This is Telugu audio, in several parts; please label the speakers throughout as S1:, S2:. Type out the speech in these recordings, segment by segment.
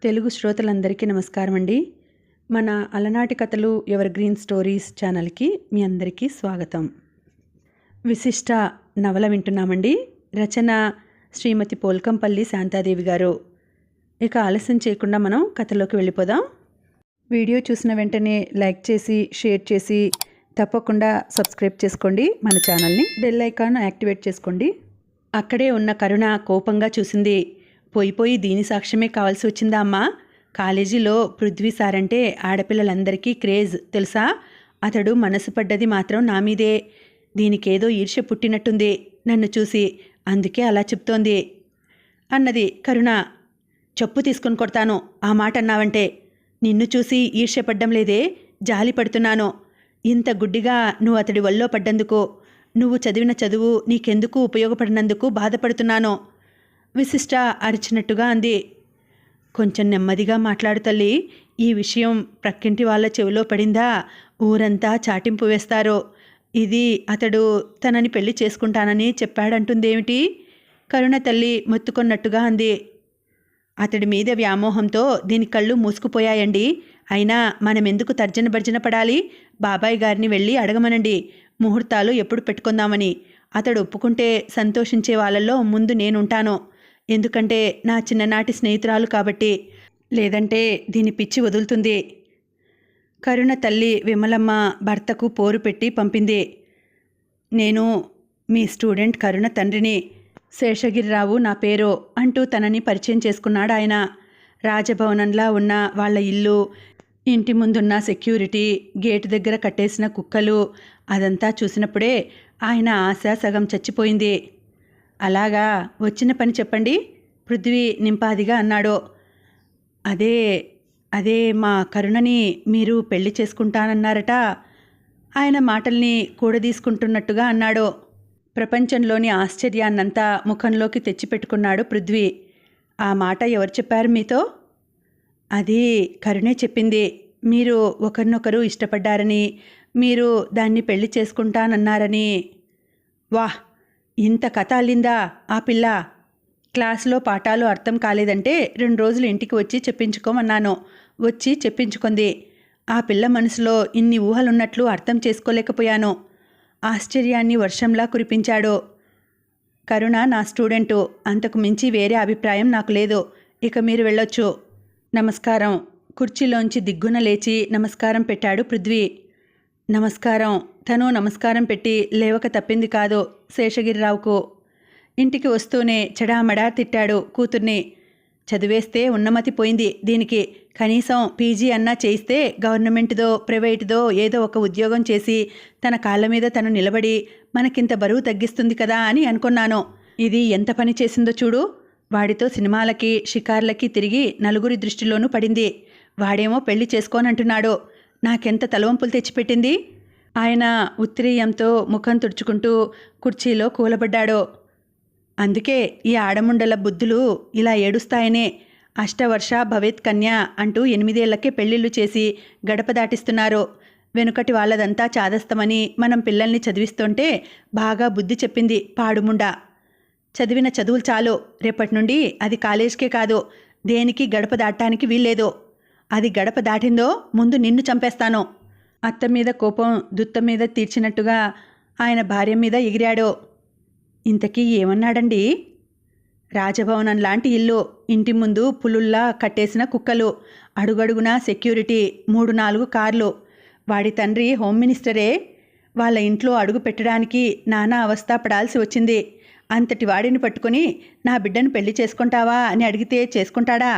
S1: తెలుగు శ్రోతలందరికీ నమస్కారం అండి. మన అలనాటి కథలు ఎవర్ గ్రీన్ స్టోరీస్ ఛానల్కి మీ అందరికీ స్వాగతం. విశిష్ట నవల వింటున్నామండి. రచన శ్రీమతి పోల్కంపల్లి శాంతాదేవి గారు. ఇక ఆలస్యం చేయకుండా మనం కథలోకి వెళ్ళిపోదాం. వీడియో చూసిన వెంటనే లైక్ చేసి షేర్ చేసి తప్పకుండా సబ్స్క్రైబ్ చేసుకోండి. మన ఛానల్ని బెల్ ఐకాన్ యాక్టివేట్ చేసుకోండి. అక్కడే ఉన్న కరుణ కోపంగా చూసింది. పోయి దీని సాక్ష్యమే కావాల్సి వచ్చిందా అమ్మా? కాలేజీలో పృథ్వీ సార్ అంటే ఆడపిల్లలందరికీ క్రేజ్ తెలుసా? అతడు మనసు పడ్డది మాత్రం నా మీదే. దీనికేదో ఈర్ష్య పుట్టినట్టుంది నన్ను చూసి, అందుకే అలా చెప్తోంది అన్నది కరుణ. చెప్పు తీసుకుని కొడతాను ఆ మాట అన్నావంటే. నిన్ను చూసి ఈర్ష్యపడ్డం లేదే, జాలి పడుతున్నాను. ఇంత గుడ్డిగా నువ్వు అతడి వల్లో పడ్డందుకు, నువ్వు చదివిన చదువు నీకెందుకు ఉపయోగపడినందుకు బాధపడుతున్నాను. విశిష్ట అరిచినట్టుగా అంది. కొంచెం నెమ్మదిగా మాట్లాడు తల్లి. ఈ విషయం ప్రక్కింటి వాళ్ళ చెవిలో పడిందా ఊరంతా చాటింపు వేస్తారు. ఇది అతడు తనని పెళ్లి చేసుకుంటానని చెప్పాడంటుందేమిటి? కరుణ తల్లి మొత్తుకొన్నట్టుగా అంది. అతడి మీద వ్యామోహంతో దీని కళ్ళు మూసుకుపోయాయండి. అయినా మనమెందుకు తర్జన భర్జన పడాలి? బాబాయ్ గారిని వెళ్ళి అడగమనండి ముహూర్తాలు ఎప్పుడు పెట్టుకుందామని. అతడు ఒప్పుకుంటే సంతోషించే వాళ్ళల్లో ముందు నేనుంటాను. ఎందుకంటే నా చిన్ననాటి స్నేహితురాలు కాబట్టి. లేదంటే దీని పిచ్చి వదులుతుంది. కరుణ తల్లి విమలమ్మ భర్తకు పోరు పెట్టి పంపింది. నేను మీ స్టూడెంట్ కరుణ తండ్రిని. శేషగిరిరావు నా పేరు అంటూ తనని పరిచయం చేసుకున్నాడు ఆయన. రాజభవనంలా ఉన్న వాళ్ళ ఇల్లు, ఇంటి ముందున్న సెక్యూరిటీ, గేటు దగ్గర కట్టేసిన కుక్కలు, అదంతా చూసినప్పుడే ఆయన ఆశ సగం చచ్చిపోయింది. అలాగా, వచ్చిన పని చెప్పండి పృథ్వీ నింపాదిగా అన్నాడు. అదే మా కరుణని మీరు పెళ్లి చేసుకుంటానన్నారట. ఆయన మాటల్ని కూడదీసుకుంటున్నట్టుగా అన్నాడు. ప్రపంచంలోని ఆశ్చర్యాన్నంతా ముఖంలోకి తెచ్చిపెట్టుకున్నాడు పృథ్వీ. ఆ మాట ఎవరు చెప్పారు మీతో? అది కరుణే చెప్పింది. మీరు ఒకరినొకరు ఇష్టపడ్డారని, మీరు దాన్ని పెళ్లి చేసుకుంటానన్నారని. వాహ్, ఇంత కథ అల్లిందా ఆ పిల్ల? క్లాసులో పాఠాలు అర్థం కాలేదంటే 2 రోజులు ఇంటికి వచ్చి చెప్పించుకోమన్నాను. వచ్చి చెప్పించుకుంది. ఆ పిల్ల మనసులో ఇన్ని ఊహలున్నట్లు అర్థం చేసుకోలేకపోయాను. ఆశ్చర్యాన్ని వర్షంలా కురిపించాడు. కరుణ నా స్టూడెంటు, అంతకు మించి వేరే అభిప్రాయం నాకు లేదు. ఇక మీరు వెళ్ళొచ్చు. నమస్కారం. కుర్చీలోంచి దిగ్గున లేచి నమస్కారం పెట్టాడు పృథ్వీ. నమస్కారం. తను నమస్కారం పెట్టి లేవక తప్పింది కాదు శేషగిరిరావుకు. ఇంటికి వస్తూనే చెడామడా తిట్టాడు కూతుర్ని. చదివేస్తే ఉన్నమతి పోయింది దీనికి. కనీసం పీజీ అన్నా చేయిస్తే గవర్నమెంట్దో ప్రైవేట్దో ఏదో ఒక ఉద్యోగం చేసి తన కాళ్ళ మీద తను నిలబడి మనకింత బరువు తగ్గిస్తుంది కదా అని అనుకున్నాను. ఇది ఎంత పని చేసిందో చూడు. వాడితో సినిమాలకి షికార్లకి తిరిగి నలుగురి దృష్టిలోనూ పడింది. వాడేమో పెళ్లి చేసుకోనంటున్నాడు. నాకెంత తలవంపులు తెచ్చిపెట్టింది. ఆయన ఉత్తిరీయంతో ముఖం తుడుచుకుంటూ కుర్చీలో కూలబడ్డాడు. అందుకే ఈ ఆడముండల బుద్ధులు ఇలా ఏడుస్తాయనే. అష్టవర్ష భవేత్ కన్య అంటూ 8 ఏళ్లకే పెళ్లిళ్ళు చేసి గడప దాటిస్తున్నారు. వెనుకటి వాళ్ళదంతా చాదస్తమని మనం పిల్లల్ని చదివిస్తుంటే బాగా బుద్ధి చెప్పింది పాడుముండ. చదివిన చదువులు చాలు. రేపటి నుండి అది కాలేజ్కే కాదు, దేనికి గడప దాటడానికి వీల్లేదు. అది గడప దాటిందో ముందు నిన్ను చంపేస్తాను. అత్త మీద కోపం దుత్త మీద తీర్చినట్టుగా ఆయన భార్య మీద ఎగిరాడు. ఇంతకీ ఏమన్నాడండి? రాజభవనం లాంటి ఇల్లు, ఇంటి ముందు పులుల్లా కట్టేసిన కుక్కలు, అడుగడుగునా సెక్యూరిటీ, 3-4 కార్లు. వాడి తండ్రి హోమ్ మినిస్టరే. వాళ్ళ ఇంట్లో అడుగు పెట్టడానికి నానా అవస్థ పడాల్సి వచ్చింది. అంతటి వాడిని పట్టుకుని నా బిడ్డను పెళ్లి చేసుకుంటావా అని అడిగితే చేసుకుంటాడా?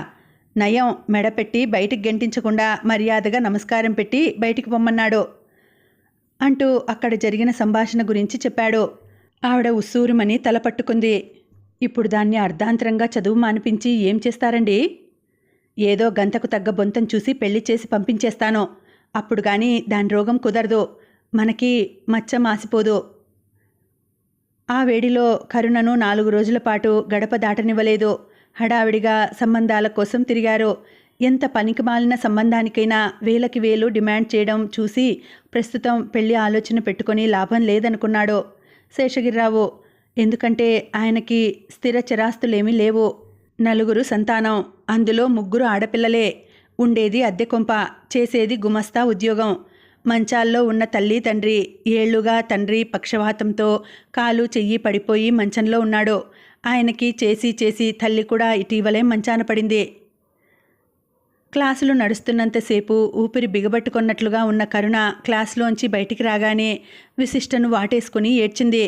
S1: నయం, మెడపెట్టి బయటికి గెంటించకుండా మర్యాదగా నమస్కారం పెట్టి బయటికి పొమ్మన్నాడు అంటూ అక్కడ జరిగిన సంభాషణ గురించి చెప్పాడు. ఆవిడ ఉస్సూరుమని తల పట్టుకుంది. ఇప్పుడు దాన్ని అర్ధాంతరంగా చదువు మానిపించి ఏం చేస్తారండి? ఏదో గంతకు తగ్గ బొంతం చూసి పెళ్లి చేసి పంపించేస్తాను. అప్పుడు కానీ దాని రోగం కుదరదు. మనకి మచ్చ మాసిపోదు. ఆ వేడిలో కరుణను 4 రోజుల పాటు గడప దాటనివ్వలేదు. హడావిడిగా సంబంధాల కోసం తిరిగారు. ఎంత పనికిమాలిన సంబంధానికైనా వేలకి వేలు డిమాండ్ చేయడం చూసి ప్రస్తుతం పెళ్లి ఆలోచన పెట్టుకొని లాభం లేదనుకున్నాడు శేషగిరిరావు. ఎందుకంటే ఆయనకి స్థిర చరాస్తులేమీ లేవు. 4 సంతానం. అందులో 3 ఆడపిల్లలే. ఉండేది అద్దె కొంప, చేసేది గుమస్తా ఉద్యోగం. మంచాల్లో ఉన్న తల్లి తండ్రి. ఏళ్లుగా తండ్రి పక్షవాతంతో కాలు చెయ్యి పడిపోయి మంచంలో ఉన్నాడు. ఆయనకి చేసి చేసి తల్లి కూడా ఇటీవలే మంచాన పడింది. క్లాసులు నడుస్తున్నంతసేపు ఊపిరి బిగబట్టుకున్నట్లుగా ఉన్న కరుణ క్లాసులోంచి బయటికి రాగానే విశిష్టను వాటేసుకుని ఏడ్చింది.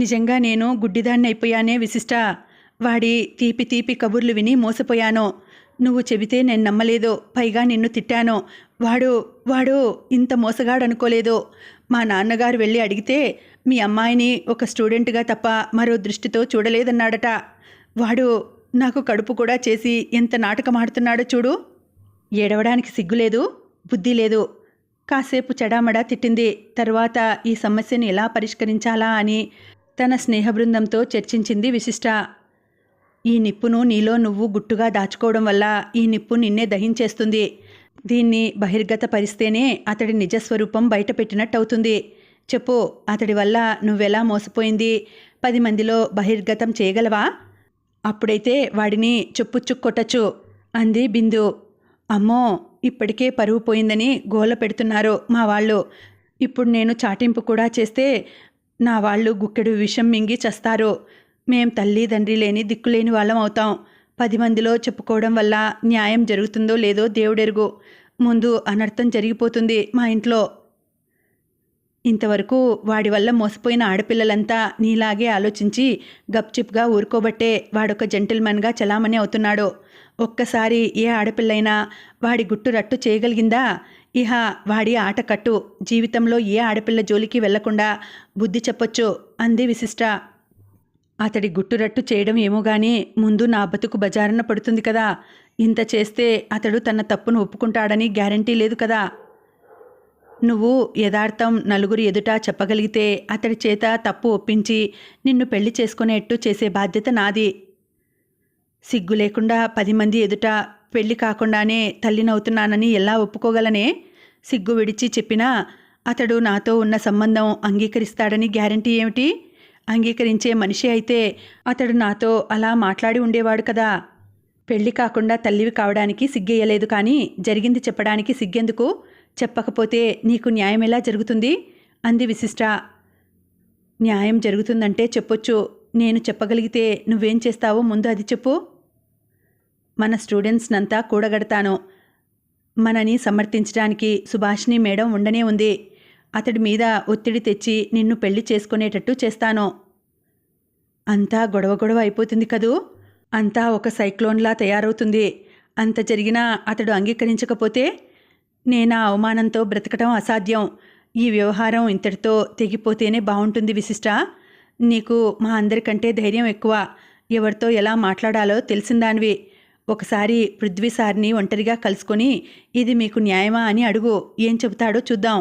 S1: నిజంగా నేను గుడ్డిదాన్ని అయిపోయానే విశిష్ట. వాడి తీపి తీపి కబుర్లు విని మోసపోయాను. నువ్వు చెబితే నేను నమ్మలేదు. పైగా నిన్ను తిట్టాను. వాడు వాడు ఇంత మోసగాడనుకోలేదు. మా నాన్నగారు వెళ్ళి అడిగితే మీ అమ్మాయిని ఒక స్టూడెంట్గా తప్ప మరో దృష్టితో చూడలేదన్నాడట. వాడు నాకు కడుపు కూడా చేసి ఎంత నాటకమాడుతున్నాడో చూడు. ఏడవడానికి సిగ్గులేదు, బుద్ధి లేదు. కాసేపు చెడామడా తిట్టింది. తర్వాత ఈ సమస్యను ఎలా పరిష్కరించాలా అని తన స్నేహబృందంతో చర్చించింది విశిష్ట. ఈ నిప్పును నీలో నువ్వు గుట్టుగా దాచుకోవడం వల్ల ఈ నిప్పు నిన్నే దహించేస్తుంది. దీన్ని బహిర్గతపరిస్తేనే అతడి నిజస్వరూపం బయటపెట్టినట్టవుతుంది. చెప్పు, అతడి వల్ల నువ్వెలా మోసపోయింది 10 మందిలో బహిర్గతం చేయగలవా? అప్పుడైతే వాడిని చెప్పుచ్చుకొట్టచ్చు అంది బిందు. అమ్మో, ఇప్పటికే పరువు పోయిందని గోల పెడుతున్నారు మా వాళ్ళు. ఇప్పుడు నేను చాటింపు కూడా చేస్తే నా వాళ్ళు గుక్కెడు విషం మింగి చస్తారు. మేం తల్లి తండ్రి లేని దిక్కులేని వాళ్ళం అవుతాం. 10 మందిలో చెప్పుకోవడం వల్ల న్యాయం జరుగుతుందో లేదో దేవుడెరుగు. ముందు అనర్థం జరిగిపోతుంది మా ఇంట్లో. ఇంతవరకు వాడి వల్ల మోసపోయిన ఆడపిల్లలంతా నీలాగే ఆలోచించి గప్చిప్గా ఊరుకోబట్టే వాడొక జెంటిల్మన్గా చలామణి అవుతున్నాడు. ఒక్కసారి ఏ ఆడపిల్లైనా వాడి గుట్టు రట్టు చేయగలిగిందా? ఇహ వాడి ఆట కట్టు. జీవితంలో ఏ ఆడపిల్ల జోలికి వెళ్లకుండా బుద్ధి చెప్పొచ్చు అంది విశిష్ట. అతడి గుట్టురట్టు చేయడం ఏమో గాని ముందు నా బతుకు బజారున పడుతుంది కదా. ఇంత చేస్తే అతడు తన తప్పును ఒప్పుకుంటాడని గ్యారంటీ లేదు కదా. నువ్వు యథార్థం నలుగురి ఎదుట చెప్పగలిగితే అతడి చేత తప్పు ఒప్పించి నిన్ను పెళ్లి చేసుకునేట్టు చేసే బాధ్యత నాది. సిగ్గు లేకుండా 10 మంది ఎదుట పెళ్లి కాకుండానే తల్లినవుతున్నానని ఎలా ఒప్పుకోగలనే? సిగ్గు విడిచి చెప్పినా అతడు నాతో ఉన్న సంబంధం అంగీకరిస్తాడని గ్యారంటీ ఏమిటి? అంగీకరించే మనిషి అయితే అతడు నాతో అలా మాట్లాడి ఉండేవాడు కదా. పెళ్లి కాకుండా తల్లివి కావడానికి సిగ్గేయలేదు, కానీ జరిగింది చెప్పడానికి సిగ్గెందుకు? చెప్పకపోతే నీకు న్యాయం ఎలా జరుగుతుంది అంది విశిష్ట. న్యాయం జరుగుతుందంటే చెప్పొచ్చు. నేను చెప్పగలిగితే నువ్వేం చేస్తావో ముందు అది చెప్పు. మన స్టూడెంట్స్నంతా కూడగడతాను. మనని సమర్థించడానికి సుభాషిణి మేడం ఉండనే ఉంది. అతడి మీద ఒత్తిడి తెచ్చి నిన్ను పెళ్లి చేసుకునేటట్టు చేస్తాను. అంతా గొడవ గొడవ అయిపోతుంది కదూ. అంతా ఒక సైక్లోన్లా తయారవుతుంది. అంత జరిగినా అతడు అంగీకరించకపోతే నేనా అవమానంతో బ్రతకటం అసాధ్యం. ఈ వ్యవహారం ఇంతటితో తెగిపోతేనే బాగుంటుంది విశిష్ట. నీకు మా అందరికంటే ధైర్యం ఎక్కువ. ఎవరితో ఎలా మాట్లాడాలో తెలిసిందానివి. ఒకసారి పృథ్వీ సార్ని ఒంటరిగా కలుసుకొని ఇది మీకు న్యాయమా అని అడుగు. ఏం చెబుతాడో చూద్దాం.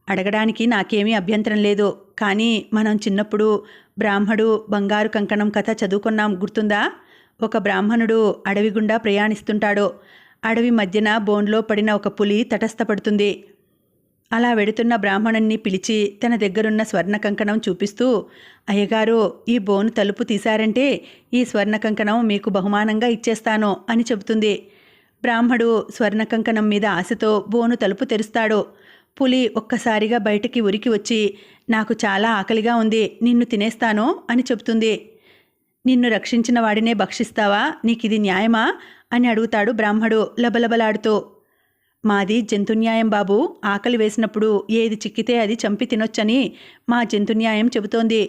S1: అడగడానికి నాకేమీ అభ్యంతరం లేదు. కానీ మనం చిన్నప్పుడు బ్రాహ్మడు బంగారు కంకణం కథ చదువుకున్నాం, గుర్తుందా? ఒక బ్రాహ్మణుడు అడవి గుండా ప్రయాణిస్తుంటాడు. అడవి మధ్యన బోన్లో పడిన ఒక పులి తటస్థపడుతుంది. అలా వెడుతున్న బ్రాహ్మణుణ్ణి పిలిచి తన దగ్గరున్న స్వర్ణ కంకణం చూపిస్తూ, అయ్యగారు, ఈ బోను తలుపు తీశారంటే ఈ స్వర్ణ కంకణం మీకు బహుమానంగా ఇచ్చేస్తాను అని చెబుతుంది. బ్రాహ్మడు స్వర్ణ కంకణం మీద ఆశతో బోను తలుపు తెరుస్తాడు. పులి ఒక్కసారిగా బయటికి ఉరికి వచ్చి, నాకు చాలా ఆకలిగా ఉంది, నిన్ను తినేస్తాను అని చెబుతుంది. నిన్ను రక్షించిన వాడినే భక్షిస్తావా? నీకిది న్యాయమా అని అడుగుతాడు బ్రాహ్మడు లబలబలాడుతూ. మాది జంతున్యాయం బాబు. ఆకలి వేసినప్పుడు ఏది చిక్కితే అది చంపి తినొచ్చని మా జంతున్యాయం చెబుతోంది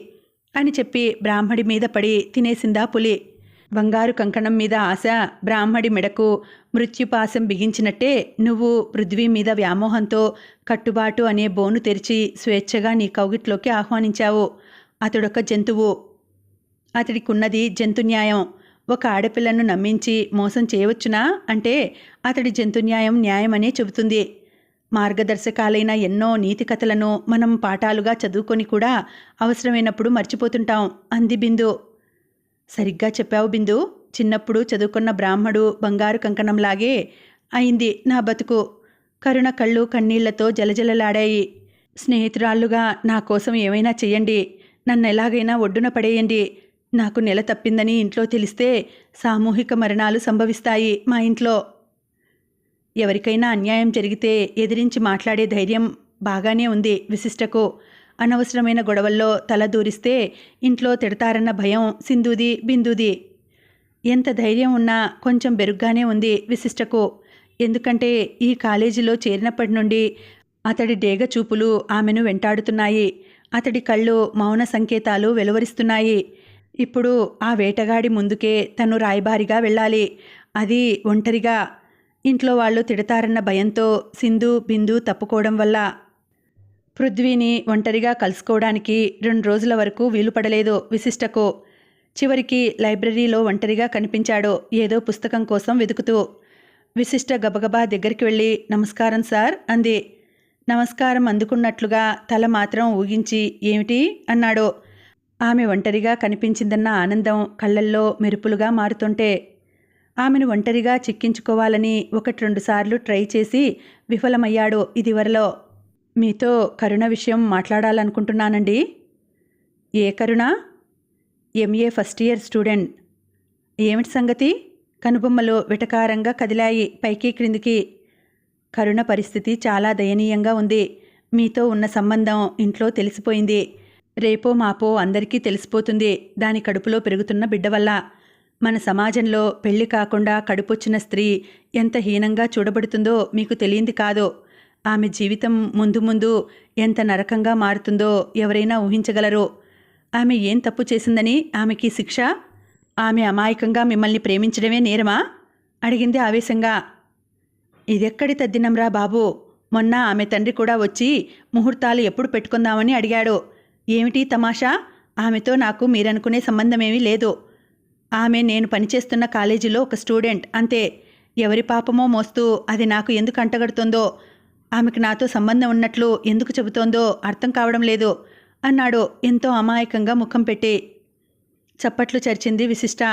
S1: అని చెప్పి బ్రాహ్మడి మీద పడి తినేసిందా పులి. బంగారు కంకణం మీద ఆశ బ్రాహ్మడి మెడకు మృత్యుపాశం బిగించినట్టే నువ్వు పృథ్వీ మీద వ్యామోహంతో కట్టుబాటు అనే బోను తెరిచి స్వేచ్ఛగా నీ కౌగిట్లోకి ఆహ్వానించావు. అతడొక జంతువు. అతడికున్నది జంతున్యాయం. ఒక ఆడపిల్లను నమ్మించి మోసం చేయవచ్చునా అంటే అతడి జంతున్యాయం న్యాయమనే చెబుతుంది. మార్గదర్శకాలైన ఎన్నో నీతి కథలను మనం పాఠాలుగా చదువుకొని కూడా అవసరమైనప్పుడు మర్చిపోతుంటాం అంది బిందు. సరిగ్గా చెప్పావు బిందు. చిన్నప్పుడు చదువుకున్న బ్రాహ్మడు బంగారు కంకణంలాగే అయింది నా బతుకు. కరుణ కళ్ళు కన్నీళ్లతో జలజలలాడాయి. స్నేహితురాళ్లుగా నా కోసం ఏమైనా చెయ్యండి. నన్ను ఎలాగైనా ఒడ్డున పడేయండి. నాకు నెల తప్పిందని ఇంట్లో తెలిస్తే సామూహిక మరణాలు సంభవిస్తాయి మా ఇంట్లో. ఎవరికైనా అన్యాయం జరిగితే ఎదిరించి మాట్లాడే ధైర్యం బాగానే ఉంది విశిష్టకు. అనవసరమైన గొడవల్లో తల దూరిస్తే ఇంట్లో తిడతారన్న భయం సింధుది, బిందుది. ఎంత ధైర్యం ఉన్నా కొంచెం బెరుగ్గానే ఉంది విశిష్టకు. ఎందుకంటే ఈ కాలేజీలో చేరినప్పటి నుండి అతడి డేగ చూపులు ఆమెను వెంటాడుతున్నాయి. అతడి కళ్ళు మౌన సంకేతాలు వెలువరిస్తున్నాయి. ఇప్పుడు ఆ వేటగాడి ముందుకే తను రాయబారిగా వెళ్ళాలి, అది ఒంటరిగా. ఇంట్లో వాళ్ళు తిడతారన్న భయంతో సింధు, బిందు తప్పుకోవడం వల్ల పృథ్వీని ఒంటరిగా కలుసుకోవడానికి 2 రోజుల వరకు వీలుపడలేదు విశిష్టకు. చివరికి లైబ్రరీలో ఒంటరిగా కనిపించాడు ఏదో పుస్తకం కోసం వెతుకుతూ. విశిష్ట గబగబా దగ్గరికి వెళ్ళి నమస్కారం సార్ అంది. నమస్కారం అందుకున్నట్లుగా తల మాత్రం ఊగించి ఏమిటి అన్నాడు. ఆమె ఒంటరిగా కనిపించిందన్న ఆనందం కళ్ళల్లో మెరుపులుగా మారుతుంటే. ఆమెను ఒంటరిగా చిక్కించుకోవాలని 1-2 సార్లు ట్రై చేసి విఫలమయ్యాడు ఇదివరలో. మీతో కరుణ విషయం మాట్లాడాలనుకుంటున్నానండి. ఏ Karuna? MA first year student. ఏమిటి సంగతి? కనుబొమ్మలు వెటకారంగా కదిలాయి పైకి క్రిందికి. కరుణ పరిస్థితి చాలా దయనీయంగా ఉంది. మీతో ఉన్న సంబంధం ఇంట్లో తెలిసిపోయింది. రేపో మాపో అందరికీ తెలిసిపోతుంది. దాని కడుపులో పెరుగుతున్న బిడ్డ వల్ల. మన సమాజంలో పెళ్లి కాకుండా కడుపొచ్చిన స్త్రీ ఎంత హీనంగా చూడబడుతుందో మీకు తెలియంది కాదు. ఆమె జీవితం ముందు ముందు ఎంత నరకంగా మారుతుందో ఎవరైనా ఊహించగలరు. ఆమె ఏం తప్పు చేసిందని ఆమెకి శిక్ష? ఆమె అమాయకంగా మిమ్మల్ని ప్రేమించడమే నేరమా? అడిగింది ఆవేశంగా. ఇదెక్కడి తద్దినంరా బాబు. మొన్న ఆమె తండ్రి కూడా వచ్చి ముహూర్తాలు ఎప్పుడు పెట్టుకుందామని అడిగాడు. ఏమిటి తమాషా? ఆమెతో నాకు మీరనుకునే సంబంధమేమీ లేదు. ఆమె నేను పనిచేస్తున్న కాలేజీలో ఒక స్టూడెంట్ అంతే. ఎవరి పాపమో మోస్తూ అది నాకు ఎందుకు అంటగడుతోందో, ఆమెకు నాతో సంబంధం ఉన్నట్లు ఎందుకు చెబుతోందో అర్థం కావడం లేదు అన్నాడు ఎంతో అమాయకంగా ముఖం పెట్టి. చప్పట్లు చరిచింది విశిష్ట.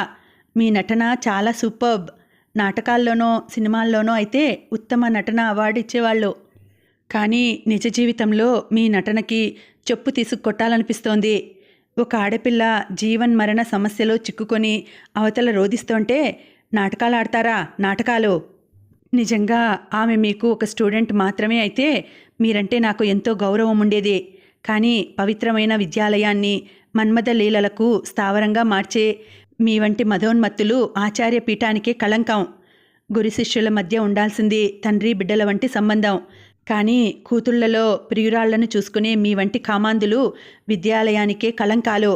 S1: మీ నటన చాలా సూపర్బ్. నాటకాల్లోనో సినిమాల్లోనో అయితే ఉత్తమ నటన అవార్డు ఇచ్చేవాళ్ళు. కానీ నిజ జీవితంలో మీ నటనకి చెప్పు తీసుకొట్టాలనిపిస్తోంది. ఒక ఆడపిల్ల జీవన్ మరణ సమస్యలో చిక్కుకొని అవతల రోధిస్తుంటే నాటకాలు ఆడతారా? నాటకాలు. నిజంగా ఆమె మీకు ఒక స్టూడెంట్ మాత్రమే అయితే మీరంటే నాకు ఎంతో గౌరవం ఉండేది. కానీ పవిత్రమైన విద్యాలయాన్ని మన్మథ లీలలకు స్థావరంగా మార్చే మీ వంటి మధోన్మత్తులు ఆచార్య పీఠానికే కళంకం. గురు శిష్యుల మధ్య ఉండాల్సింది తండ్రి బిడ్డల వంటి సంబంధం. కానీ కూతుళ్లలో ప్రియురాళ్లను చూసుకునే మీ వంటి కామాంధులు విద్యాలయానికే కళంకాలు.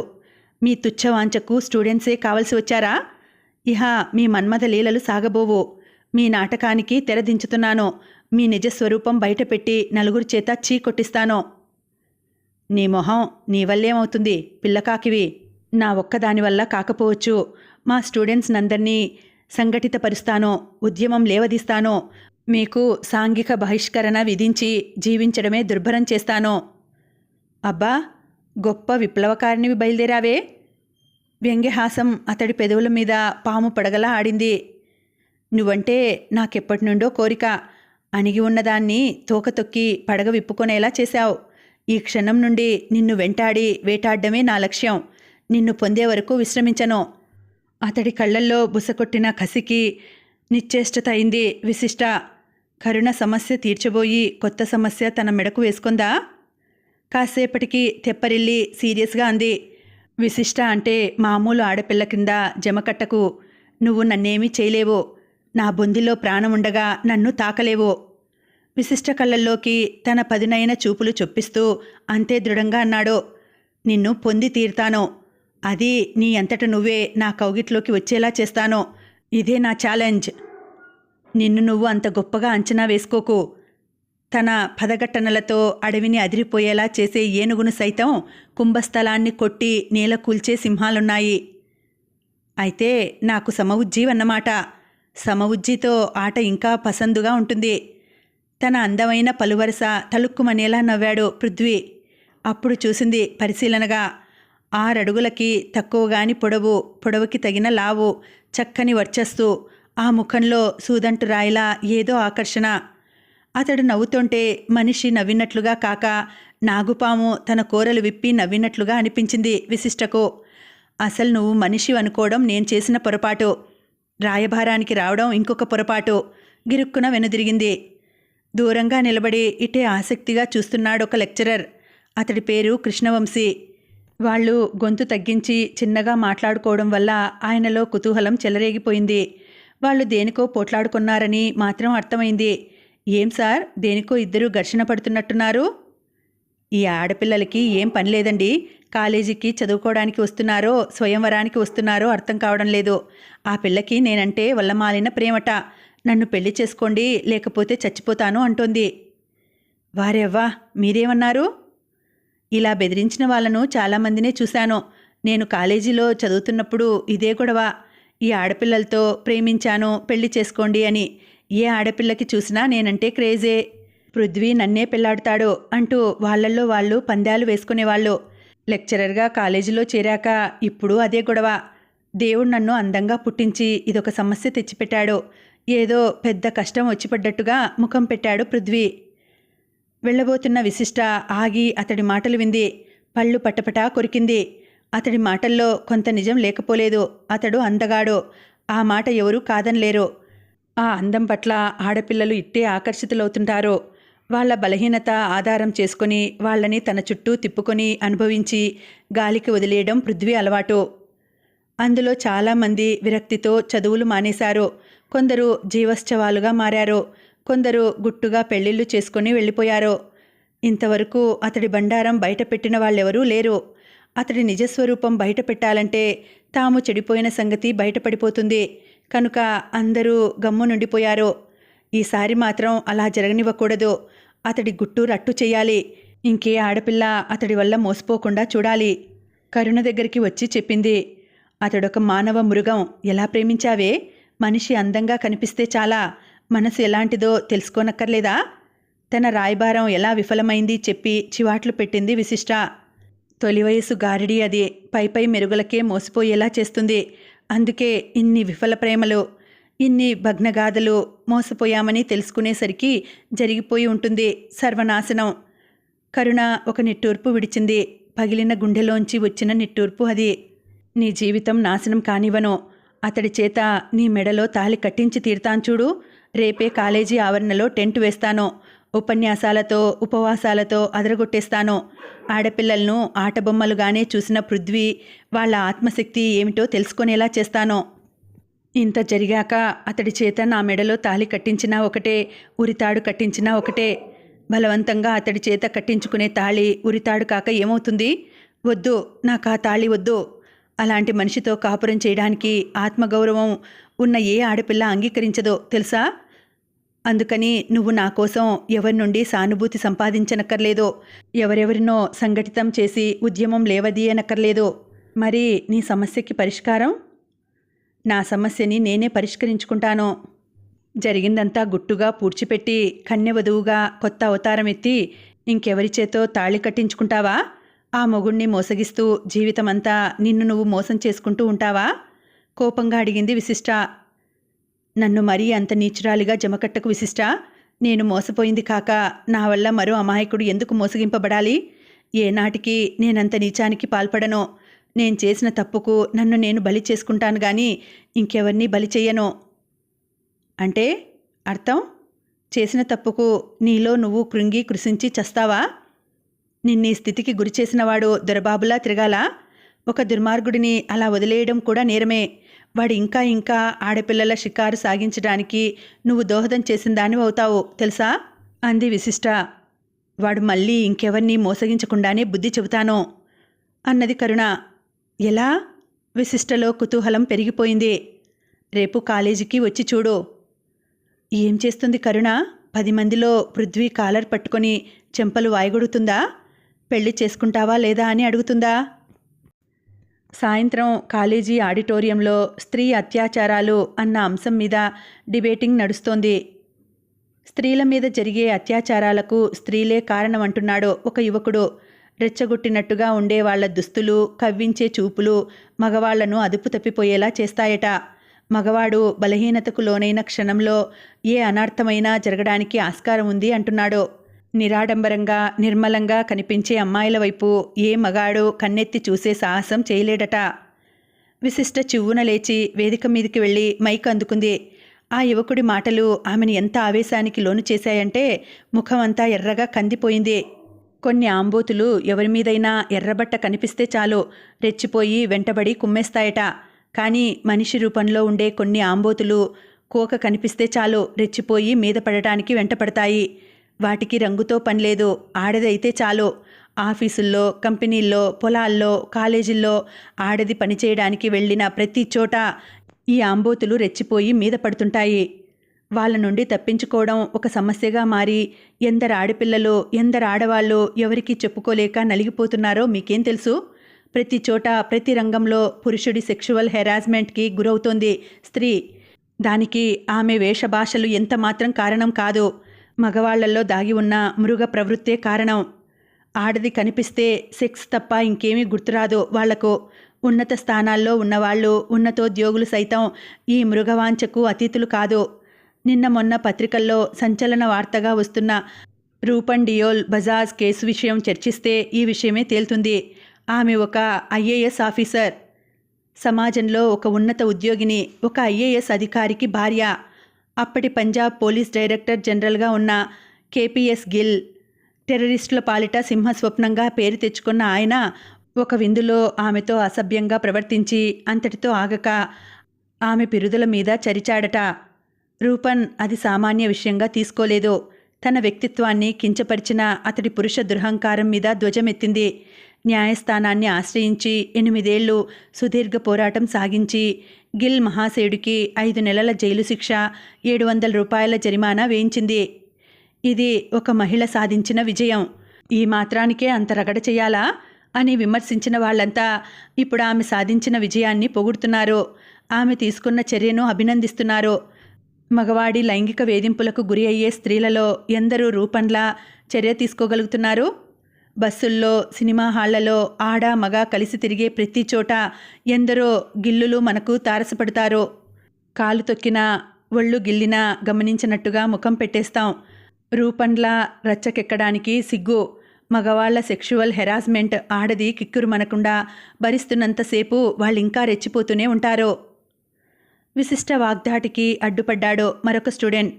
S1: మీ తుచ్చవాంచకు స్టూడెంట్సే కావలసి వచ్చారా? ఇహ మీ మన్మథ లీలలు సాగబోవు. మీ నాటకానికి తెరదించుతున్నాను. మీ నిజస్వరూపం బయటపెట్టి నలుగురి చేత చీ కొట్టిస్తాను. నీ మొహం, నీ వల్లేమవుతుంది పిల్లకాకివి. నా ఒక్కదానివల్ల కాకపోవచ్చు. మా స్టూడెంట్స్ నందరినీ సంఘటితపరుస్తాను, ఉద్యమం లేవదీస్తాను. మీకు సాంఘిక బహిష్కరణ విధించి జీవించడమే దుర్భరం చేస్తాను. అబ్బా, గొప్ప విప్లవకారినివి బయలుదేరావే. వ్యంగ్యహాసం అతడి పెదవుల మీద పాము పడగలా ఆడింది. నువ్వంటే నాకెప్పటి నుండో కోరిక. అణిగి ఉన్నదాన్ని తోకతొక్కి పడగ విప్పుకొనేలా చేశావు. ఈ క్షణం నుండి నిన్ను వెంటాడి వేటాడడమే నా లక్ష్యం. నిన్ను పొందే వరకు విశ్రమించను. అతడి కళ్ళల్లో బుసకొట్టిన కసికి నిశ్చేష్టత అయింది విశిష్ట. కరుణ సమస్య తీర్చబోయి కొత్త సమస్య తన మెడకు వేసుకుందా? కాసేపటికి తెప్పరిల్లి సీరియస్గా అంది. విశిష్ట అంటే మామూలు ఆడపిల్ల కింద జమకట్టకు. నువ్వు నన్నేమీ చేయలేవు. నా బొందిలో ప్రాణముండగా నన్ను తాకలేవు. విశిష్ట కళ్ళల్లోకి తన పదునైన చూపులు చొప్పిస్తూ అంతే దృఢంగా అన్నాడు. నిన్ను పొంది తీరుతాను. అది నీ అంతట నువ్వే నా కౌగిట్లోకి వచ్చేలా చేస్తాను. ఇదే నా ఛాలెంజ్. నిన్ను నువ్వు అంత గొప్పగా అంచనా వేసుకోకు. తన పదఘట్టనలతో అడవిని అదిరిపోయేలా చేసే ఏనుగును సైతం కుంభస్థలాన్ని కొట్టి నేల కూల్చే సింహాలున్నాయి. అయితే నాకు సమఉజ్జీవన్నమాట. సమఉజ్జితో ఆట ఇంకా పసందుగా ఉంటుంది. తన అందమైన పలువరస తలుక్కుమనేలా నవ్వాడు పృథ్వీ. అప్పుడు చూసింది పరిశీలనగా. 6 అడుగులకి తక్కువగాని పొడవు, పొడవుకి తగిన లావు, చక్కని వర్చస్సు. ఆ ముఖంలో సూదంటు రాయిలా ఏదో ఆకర్షణ. అతడు నవ్వుతుంటే మనిషి నవ్వినట్లుగా కాక నాగుపాము తన కోరలు విప్పి నవ్వినట్లుగా అనిపించింది విశిష్టకు. అసలు నువ్వు మనిషి అనుకోవడం నేను చేసిన పొరపాటు. రాయభారానికి రావడం ఇంకొక పొరపాటు. గిరుక్కున వెనుదిరిగింది. దూరంగా నిలబడి ఇటే ఆసక్తిగా చూస్తున్నాడు ఒక లెక్చరర్. అతడి పేరు కృష్ణవంశీ. వాళ్ళు గొంతు తగ్గించి చిన్నగా మాట్లాడుకోవడం వల్ల ఆయనలో కుతూహలం చెలరేగిపోయింది. వాళ్ళు దేనికో పోట్లాడుకున్నారని మాత్రం అర్థమైంది. ఏం సార్, దేనికో ఇద్దరు ఘర్షణ పడుతున్నట్టున్నారు? ఈ ఆడపిల్లలకి ఏం పని లేదండి. కాలేజీకి చదువుకోవడానికి వస్తున్నారో స్వయంవరానికి వస్తున్నారో అర్థం కావడం లేదు. ఆ పిల్లకి నేనంటే వల్లమాలిన ప్రేమట. నన్ను పెళ్లి చేసుకోండి, లేకపోతే చచ్చిపోతాను అంటోంది. వారెవ్వా, మీరేమన్నారు? ఇలా బెదిరించిన వాళ్ళను చాలామందినే చూశాను. నేను కాలేజీలో చదువుతున్నప్పుడు ఇదే గొడవ. ఈ ఆడపిల్లలతో ప్రేమించాను, పెళ్లి చేసుకోండి అని. ఏ ఆడపిల్లకి చూసినా నేనంటే క్రేజే. పృథ్వీ నన్నే పెళ్లాడుతాడు అంటూ వాళ్ళల్లో వాళ్ళు పందాలు వేసుకునేవాళ్ళు. లెక్చరర్గా కాలేజీలో చేరాక ఇప్పుడు అదే గొడవ. దేవుడు నన్ను అందంగా పుట్టించి ఇదొక సమస్య తెచ్చిపెట్టాడు. ఏదో పెద్ద కష్టం వచ్చిపడ్డట్టుగా ముఖం పెట్టాడు పృథ్వీ. వెళ్ళబోతున్న విశిష్ట ఆగి అతడి మాటలు వింది. పళ్ళు పటపటా కొరికింది. అతడి మాటల్లో కొంత నిజం లేకపోలేదు. అతడు అందగాడు, ఆ మాట ఎవరూ కాదనలేరు. ఆ అందం పట్ల ఆడపిల్లలు ఇట్టే ఆకర్షితులవుతుంటారు. వాళ్ళ బలహీనత ఆధారం చేసుకుని వాళ్ళని తన చుట్టూ తిప్పుకొని అనుభవించి గాలికి వదిలేయడం పృథ్వీ అలవాటు. అందులో చాలామంది విరక్తితో చదువులు మానేశారు. కొందరు జీవశ్చవాలుగా మారారు. కొందరు గుట్టుగా పెళ్లిళ్ళు చేసుకుని వెళ్ళిపోయారు. ఇంతవరకు అతడి బండారం బయట పెట్టిన వాళ్ళెవరూ లేరు. అతడి నిజస్వరూపం బయట పెట్టాలంటే తాము చెడిపోయిన సంగతి బయటపడిపోతుంది. కనుక అందరూ గమ్ము నుండిపోయారు. ఈసారి మాత్రం అలా జరగనివ్వకూడదు. అతడి గుట్టు రట్టు చెయ్యాలి. ఇంకే ఆడపిల్ల అతడి వల్ల మోసపోకుండా చూడాలి. కరుణ దగ్గరికి వచ్చి చెప్పింది. అతడొక మానవ మృగం. ఎలా ప్రేమించావే? మనిషి అందంగా కనిపిస్తే చాలా, మనసు ఎలాంటిదో తెలుసుకోనక్కర్లేదా? తన రాయబారం ఎలా విఫలమైంది చెప్పి చివాట్లు పెట్టింది విశిష్ట. తొలి వయసు గారిడి అది. పై మెరుగులకే మోసపోయేలా చేస్తుంది. అందుకే ఇన్ని విఫల ప్రేమలు, ఇన్ని భగ్నగాథలు. మోసపోయామని తెలుసుకునేసరికి జరిగిపోయి ఉంటుంది సర్వనాశనం. కరుణ ఒక నిట్టూర్పు విడిచింది. పగిలిన గుండెలోంచి వచ్చిన నిట్టూర్పు అది. నీ జీవితం నాశనం కానివ్వను. అతడి చేత నీ మెడలో తాళి కట్టించి తీరుతాను చూడు. రేపే కాలేజీ ఆవరణలో టెంట్ వేస్తాను. ఉపన్యాసాలతో ఉపవాసాలతో అదరగొట్టేస్తాను. ఆడపిల్లలను ఆటబొమ్మలుగానే చూసిన పృథ్వీ వాళ్ళ ఆత్మశక్తి ఏమిటో తెలుసుకునేలా చేస్తాను. ఇంత జరిగాక అతడి చేత నా మెడలో తాళి కట్టించినా ఒకటే, ఉరితాడు కట్టించినా ఒకటే. బలవంతంగా అతడి చేత కట్టించుకునే తాళి ఉరితాడు కాక ఏమవుతుంది? వద్దు, నాకు ఆ తాళి వద్దు. అలాంటి మనిషితో కాపురం చేయడానికి ఆత్మగౌరవం ఉన్న ఏ ఆడపిల్ల అంగీకరించదో తెలుసా? అందుకని నువ్వు నా కోసం ఎవరి నుండి సానుభూతి సంపాదించనక్కర్లేదు. ఎవరెవరినో సంఘటితం చేసి ఉద్యమం లేవదీయనక్కర్లేదు. మరి నీ సమస్యకి పరిష్కారం? నా సమస్యని నేనే పరిష్కరించుకుంటాను. జరిగిందంతా గుట్టుగా పూడ్చిపెట్టి కన్యవధువుగా కొత్త అవతారం ఎత్తి ఇంకెవరి చేతో తాళి కట్టించుకుంటావా? ఆ మొగుణ్ణి మోసగిస్తూ జీవితమంతా నిన్ను నువ్వు మోసం చేసుకుంటూ ఉంటావా? కోపంగా అడిగింది విశిష్ట. నన్ను మరీ అంత నీచురాలిగా జమకట్టకు విశిష్ట. నేను మోసపోయింది కాక నా వల్ల మరో అమాయకుడు ఎందుకు మోసగింపబడాలి? ఏనాటికి నేనంత నీచానికి పాల్పడను. నేను చేసిన తప్పుకు నన్ను నేను బలి చేసుకుంటాను గాని ఇంకెవరిని బలి చెయ్యను. అంటే అర్థం? చేసిన తప్పుకు నీలో నువ్వు కృంగి కృశించి చస్తావా? నిన్నీ స్థితికి గురిచేసినవాడు దొరబాబులా తిరగాలా? ఒక దుర్మార్గుడిని అలా వదిలేయడం కూడా నేరమే. వాడు ఇంకా ఇంకా ఆడపిల్లల షికారు సాగించడానికి నువ్వు దోహదం చేసిన దానివి అవుతావు తెలుసా? అంది విశిష్ట. వాడు మళ్ళీ ఇంకెవరిని మోసగించకుండానే బుద్ధి చెబుతాను అన్నది కరుణ. ఎలా? విశిష్టలో కుతూహలం పెరిగిపోయింది. రేపు కాలేజీకి వచ్చి చూడు. ఏం చేస్తుంది కరుణ? 10 మందిలో పృథ్వీ కాలర్ పట్టుకొని చెంపలు వాయగొడుతుందా? పెళ్లి చేసుకుంటావా లేదా అని అడుగుతుందా? సాయంత్రం కాలేజీ ఆడిటోరియంలో స్త్రీ అత్యాచారాలు అన్న అంశం మీద డిబేటింగ్ నడుస్తోంది. స్త్రీల మీద జరిగే అత్యాచారాలకు స్త్రీలే కారణమంటున్నాడు ఒక యువకుడు. రెచ్చగొట్టినట్టుగా ఉండే వాళ్ల దుస్తులు, కవ్వించే చూపులు మగవాళ్లను అదుపు తప్పిపోయేలా చేస్తాయట. మగవాడు బలహీనతకు లోనైన క్షణంలో ఏ అనర్థమైనా జరగడానికి ఆస్కారం ఉంది అంటున్నాడు. నిరాడంబరంగా నిర్మలంగా కనిపించే అమ్మాయిల వైపు ఏ మగాడు కన్నెత్తి చూసే సాహసం చేయలేడట. విశిష్ట చివ్వున లేచి వేదిక మీదికి వెళ్ళి మైక్ అందుకుంది. ఆ యువకుడి మాటలు ఆమెను ఎంత ఆవేశానికి లోను చేశాయంటే ముఖం అంతా ఎర్రగా కందిపోయింది. కొన్ని ఆంబోతులు ఎవరిమీదైనా ఎర్రబట్ట కనిపిస్తే చాలు రెచ్చిపోయి వెంటబడి కుమ్మేస్తాయట. కానీ మనిషి రూపంలో ఉండే కొన్ని ఆంబోతులు కోక కనిపిస్తే చాలు రెచ్చిపోయి మీద పడటానికి వెంటపడతాయి. వాటికి రంగుతో పనిలేదు, ఆడదైతే చాలు. ఆఫీసుల్లో, కంపెనీల్లో, పొలాల్లో, కాలేజీల్లో ఆడది పనిచేయడానికి వెళ్ళిన ప్రతి చోట ఈ ఆంబోతులు రెచ్చిపోయి మీద పడుతుంటాయి. వాళ్ళ నుండి తప్పించుకోవడం ఒక సమస్యగా మారి ఎందరు ఆడపిల్లలు, ఎందరు ఆడవాళ్ళు ఎవరికీ చెప్పుకోలేక నలిగిపోతున్నారో మీకేం తెలుసు? ప్రతి చోట, ప్రతి రంగంలో పురుషుడి సెక్షువల్ హెరాస్మెంట్కి గురవుతోంది స్త్రీ. దానికి ఆమె వేషభాషలు ఎంత మాత్రం కారణం కాదు. మగవాళ్లలో దాగి ఉన్న మృగ ప్రవృత్తే కారణం. ఆడది కనిపిస్తే సెక్స్ తప్ప ఇంకేమీ గుర్తురాదు వాళ్లకు. ఉన్నత స్థానాల్లో ఉన్నవాళ్ళు, ఉన్నతోద్యోగులు సైతం ఈ మృగవాంఛకు అతీతులు కాదు. నిన్న మొన్న పత్రికల్లో సంచలన వార్తగా వస్తున్న రూపన్ డియోల్ బజాజ్ కేసు విషయం చర్చిస్తే ఈ విషయమే తేలుతుంది. ఆమె ఒక ఐఏఎస్ ఆఫీసర్, సమాజంలో ఒక ఉన్నత ఉద్యోగిని, ఒక ఐఏఎస్ అధికారికి భార్య. అప్పటి పంజాబ్ పోలీస్ డైరెక్టర్ జనరల్గా ఉన్న కేపీఎస్ గిల్. టెర్రరిస్టుల పాలిట సింహస్వప్నంగా పేరు తెచ్చుకున్న ఆయన ఒక విందులో ఆమెతో అసభ్యంగా ప్రవర్తించి అంతటితో ఆగక ఆమె పిరుదుల మీద చరిచాడట. రూపన్ అది సామాన్య విషయంగా తీసుకోలేదు. తన వ్యక్తిత్వాన్ని కించపరిచిన అతడి పురుష దురహంకారం మీద ధ్వజమెత్తింది. న్యాయస్థానాన్ని ఆశ్రయించి 8 ఏళ్లు సుదీర్ఘ పోరాటం సాగించి గిల్ మహాశయుడికి 5 నెలల జైలు శిక్ష, 700 రూపాయల జరిమానా వేయించింది. ఇది ఒక మహిళ సాధించిన విజయం. ఈ మాత్రానికే అంత రగడ చేయాలా అని విమర్శించిన వాళ్ళంతా ఇప్పుడు ఆమె సాధించిన విజయాన్ని పొగుడుతున్నారు. ఆమె తీసుకున్న చర్యను అభినందిస్తున్నారు. మగవాడి లైంగిక వేధింపులకు గురి అయ్యే స్త్రీలలో ఎందరూ రూపంలా చర్య తీసుకోగలుగుతున్నారు? బస్సుల్లో, సినిమా హాళ్లలో ఆడ మగ కలిసి తిరిగే ప్రతి చోట ఎందరో గిల్లులు మనకు తారసపడతారు. కాలు తొక్కినా, ఒళ్ళు గిల్లినా గమనించినట్టుగా ముఖం పెట్టేస్తాం. రూపంలా రచ్చకెక్కడానికి సిగ్గు. మగవాళ్ల సెక్షువల్ హెరాస్మెంట్ ఆడది కిక్కురు మనకుండా భరిస్తున్నంతసేపు వాళ్ళింకా రెచ్చిపోతూనే ఉంటారు. విశిష్ట వాగ్దాటికి అడ్డుపడ్డాడు మరొక స్టూడెంట్.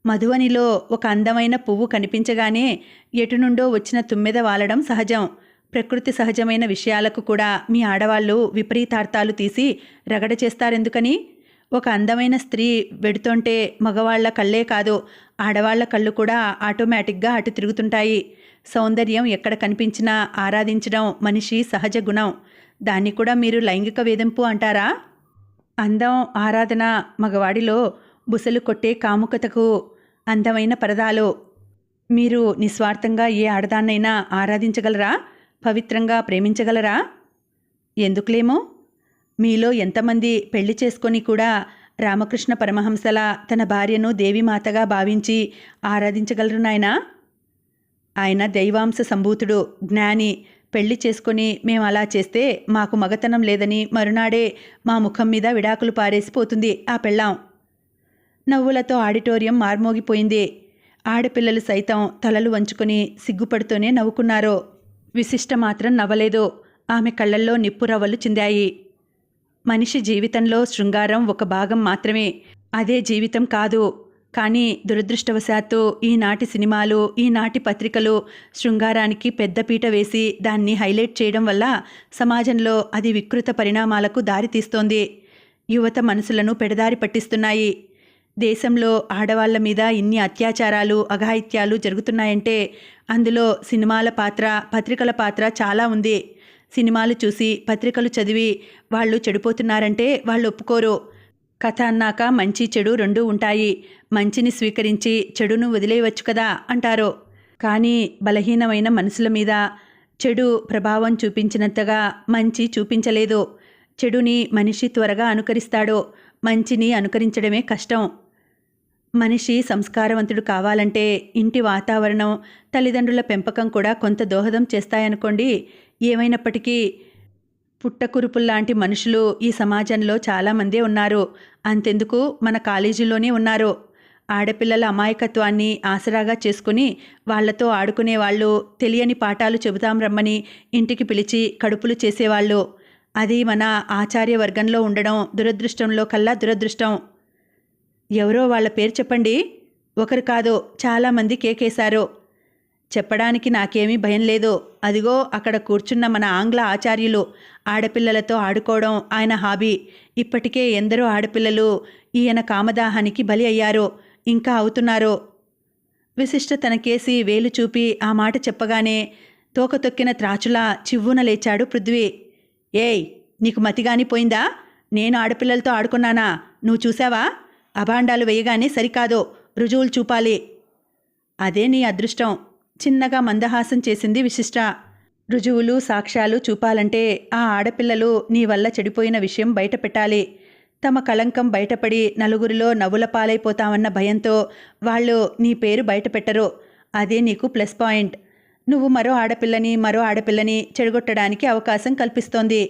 S1: మధువనిలో ఒక అందమైన పువ్వు కనిపించగానే ఎటునుండో వచ్చిన తుమ్మెద వాలడం సహజం. ప్రకృతి సహజమైన విషయాలకు కూడా మీ ఆడవాళ్ళు విపరీతార్థాలు తీసి రగడ చేస్తారెందుకని? ఒక అందమైన స్త్రీ వెడుతుంటే మగవాళ్ల కళ్ళే కాదు, ఆడవాళ్ల కళ్ళు కూడా ఆటోమేటిక్గా అటు తిరుగుతుంటాయి. సౌందర్యం ఎక్కడ కనిపించినా ఆరాధించడం మనిషి సహజ గుణం. దాన్ని కూడా మీరు లైంగిక వేధింపు అంటారా? అందం, ఆరాధన మగవాడిలో బుసలు కొట్టే కాముకతకు అందమైన పరదాలు. మీరు నిస్వార్థంగా ఏ ఆడదాన్నైనా ఆరాధించగలరా? పవిత్రంగా ప్రేమించగలరా? ఎందుకులేమో. మీలో ఎంతమంది పెళ్లి చేసుకొని కూడా రామకృష్ణ పరమహంసలా తన భార్యను దేవీమాతగా భావించి ఆరాధించగలరు నాయనా? ఆయన దైవాంశ సంభూతుడు, జ్ఞాని. పెళ్లి చేసుకొని మేము అలా చేస్తే మాకు మగతనం లేదని మరునాడే మా ముఖం మీద విడాకులు పారేసిపోతుంది ఆ పెళ్ళాం. నవ్వులతో ఆడిటోరియం మార్మోగిపోయింది. ఆడపిల్లలు సైతం తలలు వంచుకొని సిగ్గుపడుతూనే నవ్వుకున్నారు. విశిష్ట మాత్రం నవ్వలేదు. ఆమె కళ్ళల్లో నిప్పు రవ్వలు చిందాయి. మనిషి జీవితంలో శృంగారం ఒక భాగం మాత్రమే, అదే జీవితం కాదు. కానీ దురదృష్టవశాత్తు ఈనాటి సినిమాలు, ఈనాటి పత్రికలు శృంగారానికి పెద్దపీట వేసి దాన్ని హైలైట్ చేయడం వల్ల సమాజంలో అది వికృత పరిణామాలకు దారితీస్తోంది. యువత మనసులను పెడదారి పట్టిస్తున్నాయి. దేశంలో ఆడవాళ్ల మీద ఇన్ని అత్యాచారాలు, అఘాయిత్యాలు జరుగుతున్నాయంటే అందులో సినిమాల పాత్ర, పత్రికల పాత్ర చాలా ఉంది. సినిమాలు చూసి, పత్రికలు చదివి వాళ్ళు చెడిపోతున్నారంటే వాళ్ళు ఒప్పుకోరు. కథ అన్నాక మంచి చెడు రెండూ ఉంటాయి. మంచిని స్వీకరించి చెడును వదిలేయవచ్చు కదా అంటారు. కానీ బలహీనమైన మనసుల మీద చెడు ప్రభావం చూపించినంతగా మంచి చూపించలేదు. చెడుని మనిషి త్వరగా అనుకరిస్తాడు, మంచిని అనుకరించడమే కష్టం. మనిషి సంస్కారవంతుడు కావాలంటే ఇంటి వాతావరణం, తల్లిదండ్రుల పెంపకం కూడా కొంత దోహదం చేస్తాయనుకోండి. ఏమైనప్పటికీ పుట్టకురుపుల్లాంటి మనుషులు ఈ సమాజంలో చాలామందే ఉన్నారు. అంతెందుకు మన కాలేజీలోనే ఉన్నారు. ఆడపిల్లల అమాయకత్వాన్ని ఆసరాగా చేసుకుని వాళ్లతో ఆడుకునేవాళ్ళు, తెలియని పాఠాలు చెబుతాం రమ్మని ఇంటికి పిలిచి కడుపులు చేసేవాళ్ళు. అది మన ఆచార్య వర్గంలో ఉండడం దురదృష్టంలో కల్లా దురదృష్టం. ఎవరో వాళ్ళ పేరు చెప్పండి. ఒకరు కాదు, చాలామంది కేకేశారు. చెప్పడానికి నాకేమీ భయం లేదు. అదిగో అక్కడ కూర్చున్న మన ఆంగ్ల ఆచార్యులు. ఆడపిల్లలతో ఆడుకోవడం ఆయన హాబీ. ఇప్పటికే ఎందరో ఆడపిల్లలు ఈయన కామదాహానికి బలి అయ్యారు, ఇంకా అవుతున్నారు. విశిష్ట తన కేసి వేలు చూపి ఆ మాట చెప్పగానే తోక తొక్కిన త్రాచులా చివ్వున లేచాడు పృథ్వీ. ఏయ్, నీకు మతిగాని పోయిందా? నేను ఆడపిల్లలతో ఆడుకున్నానా? నువ్వు చూసావా? అభాండాలు వేయగానే సరికాదు, రుజువులు చూపాలి. అదే నీ అదృష్టం, చిన్నగా మందహాసం చేసింది విశిష్ట. రుజువులు సాక్ష్యాలు చూపాలంటే ఆ ఆడపిల్లలు నీ వల్ల చెడిపోయిన విషయం బయట పెట్టాలి. తమ కళంకం బయటపడి నలుగురిలో నవ్వుల పాలైపోతామన్న భయంతో వాళ్ళు నీ పేరు బయట పెట్టరు. అదే నీకు ప్లస్ పాయింట్. నువ్వు మరో ఆడపిల్లని చెడగొట్టడానికి అవకాశం కల్పిస్తోంది.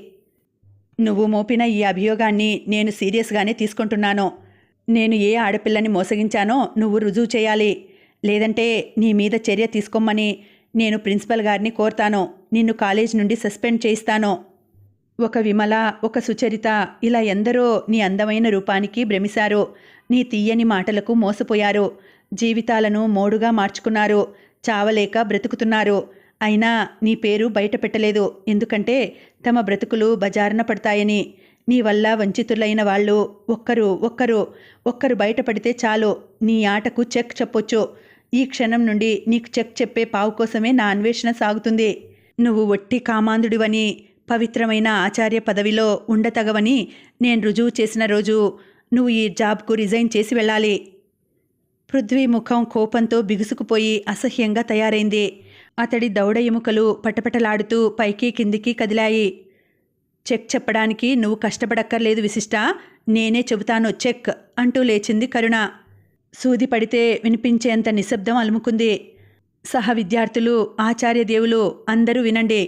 S1: నువ్వు మోపిన ఈ అభియోగాన్ని నేను సీరియస్గానే తీసుకుంటున్నాను. నేను ఏ ఆడపిల్లని మోసగించానో నువ్వు రుజువు చేయాలి. లేదంటే నీ మీద చర్య తీసుకోమని నేను ప్రిన్సిపల్ గారిని కోరుతాను. నిన్ను కాలేజ్ నుండి సస్పెండ్ చేయిస్తాను. ఒక విమల, ఒక సుచరిత, ఇలా ఎందరో నీ అందమైన రూపానికి భ్రమిశారు. నీ తీయని మాటలకు మోసపోయారు. జీవితాలను మోడుగా మార్చుకున్నారు. చావలేక బ్రతుకుతున్నారు. అయినా నీ పేరు బయట పెట్టలేదు. ఎందుకంటే తమ బ్రతుకులు బజారున పడతాయని. నీ వల్ల వంచితులైన వాళ్ళు ఒక్కరు బయటపడితే చాలు, నీ ఆటకు చెక్ చెప్పొచ్చు. ఈ క్షణం నుండి నీకు చెక్ చెప్పే పావు కోసమే నా అన్వేషణ సాగుతుంది. నువ్వు ఒట్టి కామాంధుడివని, పవిత్రమైన ఆచార్య పదవిలో ఉండతగవని నేను రుజువు చేసిన రోజు నువ్వు ఈ జాబ్కు రిజైన్ చేసి వెళ్ళాలి. పృథ్వీ ముఖం కోపంతో బిగుసుకుపోయి అసహ్యంగా తయారైంది. అతడి దౌడ ఎముకలు పటపటలాడుతూ పైకి కిందికి కదిలాయి. చెక్ చెప్పడానికి నువ్వు కష్టపడక్కర్లేదు విశిష్ట, నేనే చెబుతాను చెక్ అంటూ లేచింది కరుణ. సూది పడితే వినిపించేంత నిశ్శబ్దం అలుముకుంది. సహ విద్యార్థులు, ఆచార్యదేవులు అందరూ వినండి.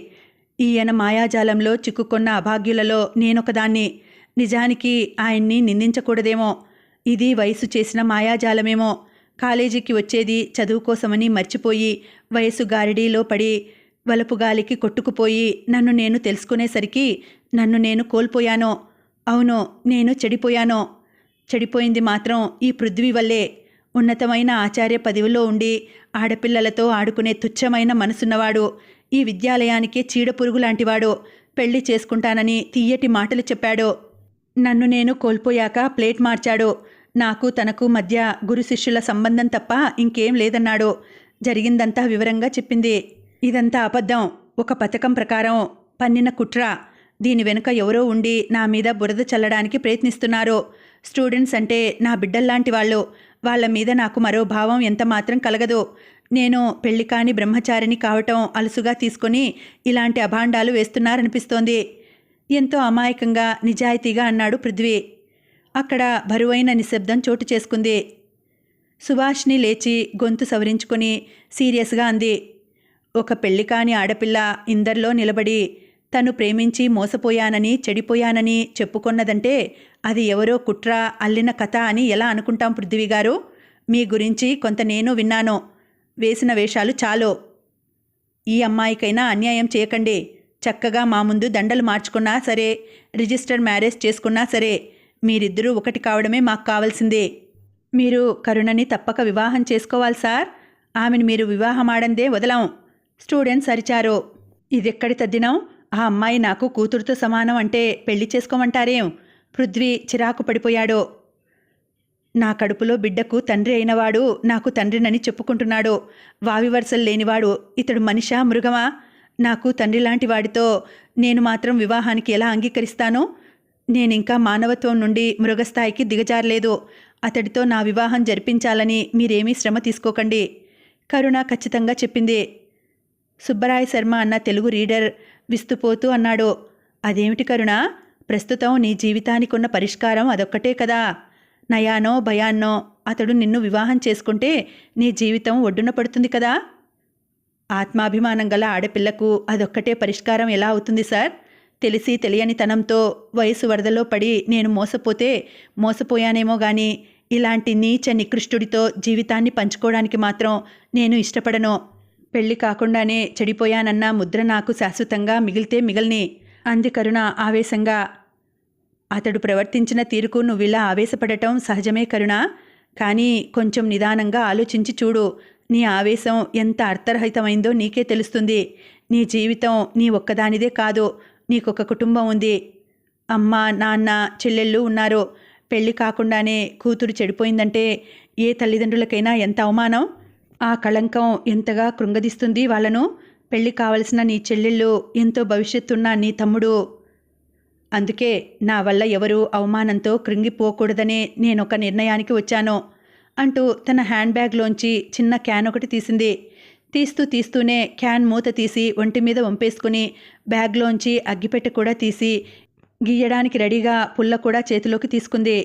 S1: ఈయన మాయాజాలంలో చిక్కుకున్న అభాగ్యులలో నేనొకదాన్ని. నిజానికి ఆయన్ని నిందించకూడదేమో. ఇది వయసు చేసిన మాయాజాలమేమో. కాలేజీకి వచ్చేది చదువు కోసమని మర్చిపోయి వయసు గారిడీలో పడి వలపుగాలికి కొట్టుకుపోయి నన్ను నేను తెలుసుకునేసరికి నన్ను నేను కోల్పోయాను. అవును, నేను చెడిపోయాను. చెడిపోయింది మాత్రం ఈ పృథ్వీ వల్లే. ఉన్నతమైన ఆచార్య పదవిలో ఉండి ఆడపిల్లలతో ఆడుకునే తుచ్చమైన మనసున్నవాడు. ఈ విద్యాలయానికే చీడపురుగు లాంటివాడు. పెళ్లి చేసుకుంటానని తీయటి మాటలు చెప్పాడు. నన్ను నేను కోల్పోయాక ప్లేట్ మార్చాడు. నాకు తనకు మధ్య గురు శిష్యుల సంబంధం తప్ప ఇంకేం లేదన్నాడు. జరిగిందంతా వివరంగా చెప్పింది. ఇదంతా అబద్ధం, ఒక పథకం ప్రకారం పన్నిన కుట్ర. దీని వెనుక ఎవరో ఉండి నా మీద బురద చల్లడానికి ప్రయత్నిస్తున్నారు. స్టూడెంట్స్ అంటే నా బిడ్డల్లాంటి వాళ్ళు. వాళ్ళ మీద నాకు మరో భావం ఎంత మాత్రం కలగదు. నేను పెళ్లి కాని బ్రహ్మచారిని కావటం అలుసుగా తీసుకొని ఇలాంటి అభాండాలు వేస్తున్నారనిపిస్తోంది. ఎంతో అమాయకంగా నిజాయితీగా అన్నాడు పృథ్వీ. అక్కడ బరువైన నిశ్శబ్దం చోటు చేసుకుంది. సుభాష్ని లేచి గొంతు సవరించుకొని సీరియస్గా అంది. ఒక పెళ్లి కాని ఆడపిల్ల ఇందరిలో నిలబడి తను ప్రేమించి మోసపోయానని, చెడిపోయానని చెప్పుకొన్నదంటే అది ఎవరో కుట్ర అల్లిన కథ అని ఎలా అనుకుంటాం పృథ్వీ గారు? మీ గురించి కొంత నేను విన్నాను. వేసిన వేషాలు చాలు. ఈ అమ్మాయికైనా అన్యాయం చేయకండి. చక్కగా మా ముందు దండలు మార్చుకున్నా సరే, రిజిస్టర్ మ్యారేజ్ చేసుకున్నా సరే, మీరిద్దరూ ఒకటి కావడమే మాకు కావాల్సిందే. మీరు కరుణని తప్పక వివాహం చేసుకోవాలి సార్. ఆమెను మీరు వివాహమాడందే వదలం. స్టూడెంట్స్ అరిచారు. ఇదెక్కడి తద్దినం? ఆ అమ్మాయి నాకు కూతురుతో సమానం అంటే పెళ్లి చేసుకోమంటారేం? పృథ్వీ చిరాకు పడిపోయాడు. నా కడుపులో బిడ్డకు తండ్రి అయినవాడు నాకు తండ్రినని చెప్పుకుంటున్నాడు. వావివరసలు లేనివాడు ఇతడు మనిషా, మృగమా? నాకు తండ్రి లాంటి వాడితో నేను మాత్రం వివాహానికి ఎలా అంగీకరిస్తాను? నేనింకా మానవత్వం నుండి మృగస్థాయికి దిగజారలేదు. అతడితో నా వివాహం జరిపించాలని మీరేమీ శ్రమ తీసుకోకండి. కరుణ ఖచ్చితంగా చెప్పింది. సుబ్బరాయ శర్మ అన్న తెలుగు రీడర్ విస్తుపోతూ అన్నాడు. అదేమిటి కరుణ? ప్రస్తుతం నీ జీవితానికున్న పరిష్కారం అదొక్కటే కదా. నయానో భయాన్నో అతడు నిన్ను వివాహం చేసుకుంటే నీ జీవితం ఒడ్డున పడుతుంది కదా. ఆత్మాభిమానం గల ఆడపిల్లకు అదొక్కటే పరిష్కారం ఎలా అవుతుంది సార్? తెలిసి తెలియని తనంతో వయసు వరదలో పడి నేను మోసపోయానేమో గాని ఇలాంటి నీచ నికృష్టుడితో జీవితాన్ని పంచుకోవడానికి మాత్రం నేను ఇష్టపడను. పెళ్లి కాకుండానే చెడిపోయానన్న ముద్ర నాకు శాశ్వతంగా మిగిలితే మిగల్ని. అంది కరుణ ఆవేశంగా. అతడు ప్రవర్తించిన తీరుకు నువ్విలా ఆవేశపడటం సహజమే కరుణ. కానీ కొంచెం నిదానంగా ఆలోచించి చూడు. నీ ఆవేశం ఎంత అర్థరహితమైందో నీకే తెలుస్తుంది. నీ జీవితం నీ ఒక్కదానిదే కాదు. నీకొక కుటుంబం ఉంది. అమ్మ, నాన్న, చెల్లెళ్ళు ఉన్నారు. పెళ్లి కాకుండానే కూతురు చెడిపోయిందంటే ఏ తల్లిదండ్రులకైనా ఎంత అవమానం. ఆ కళంకం ఎంతగా కృంగదీస్తుంది వాళ్ళను. పెళ్లి కావలసిన నీ చెల్లెళ్ళు, ఎంతో భవిష్యత్తున్న నీ తమ్ముడు. అందుకే నా వల్ల ఎవరూ అవమానంతో కృంగిపోకూడదనే నేనొక నిర్ణయానికి వచ్చాను అంటూ తన హ్యాండ్ బ్యాగ్లోంచి చిన్న క్యాన్ ఒకటి తీసింది. తీస్తూనే క్యాన్ మూత తీసి ఒంటి మీద వంపేసుకుని బ్యాగ్లోంచి అగ్గిపెట్టె కూడా తీసి గీయడానికి రెడీగా పుల్ల కూడా చేతిలోకి తీసుకుంది.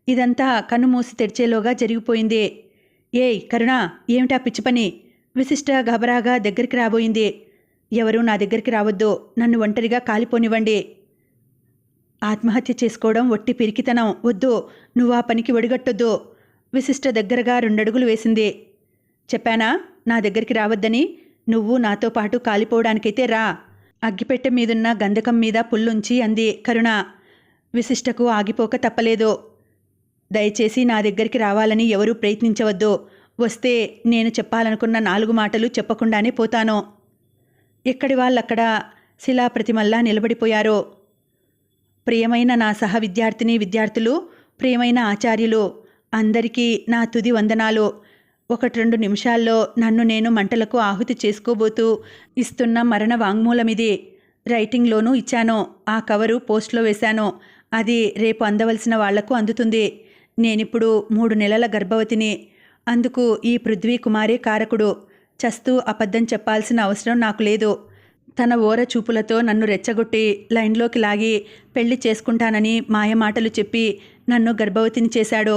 S1: ఇదంతా కన్ను మూసి తెరిచేలోగా జరిగిపోయింది. ఏయ్ కరుణ, ఏమిటా పిచ్చి పని? విశిష్ట గబరాగా దగ్గరికి రాబోయింది. ఎవరూ నా దగ్గరికి రావద్దు. నన్ను ఒంటరిగా కాలిపోనివ్వండి. ఆత్మహత్య చేసుకోవడం ఒట్టి పిరికితనం. వద్దు, నువ్వు ఆ పనికి ఒడిగట్టొద్దు. విశిష్ట దగ్గరగా 2 అడుగులు వేసింది. చెప్పానా నా దగ్గరికి రావద్దని? నువ్వు నాతో పాటు కాలిపోవడానికైతే రా. అగ్గిపెట్టె మీదున్న గంధకం మీద పుల్లుంచి అంది కరుణ. విశిష్టకు ఆగిపోక తప్పలేదు. దయచేసి నా దగ్గరికి రావాలని ఎవరూ ప్రయత్నించవద్దు. వస్తే నేను చెప్పాలనుకున్న 4 మాటలు చెప్పకుండానే పోతాను. ఎక్కడి వాళ్ళక్కడ శిలాప్రతిమల్లా నిలబడిపోయారు. ప్రియమైన నా సహ విద్యార్థులు, ప్రియమైన ఆచార్యులు, అందరికీ నా తుది వందనాలు. 1-2 నిమిషాల్లో నన్ను నేను మంటలకు ఆహుతి చేసుకోబోతూ ఇస్తున్న మరణ వాంగ్మూలమిది. రైటింగ్లోనూ ఇచ్చాను. ఆ కవరు పోస్ట్లో వేశాను. అది రేపు అందవలసిన వాళ్లకు అందుతుంది. నేనిప్పుడు 3 నెలల గర్భవతిని. అందుకు ఈ పృథ్వీ కుమారే కారకుడు. చస్తూ అబద్ధం చెప్పాల్సిన అవసరం నాకు లేదు. తన ఓర చూపులతో నన్ను రెచ్చగొట్టి లైన్లోకి లాగి పెళ్లి చేసుకుంటానని మాయమాటలు చెప్పి నన్ను గర్భవతిని చేశాడు.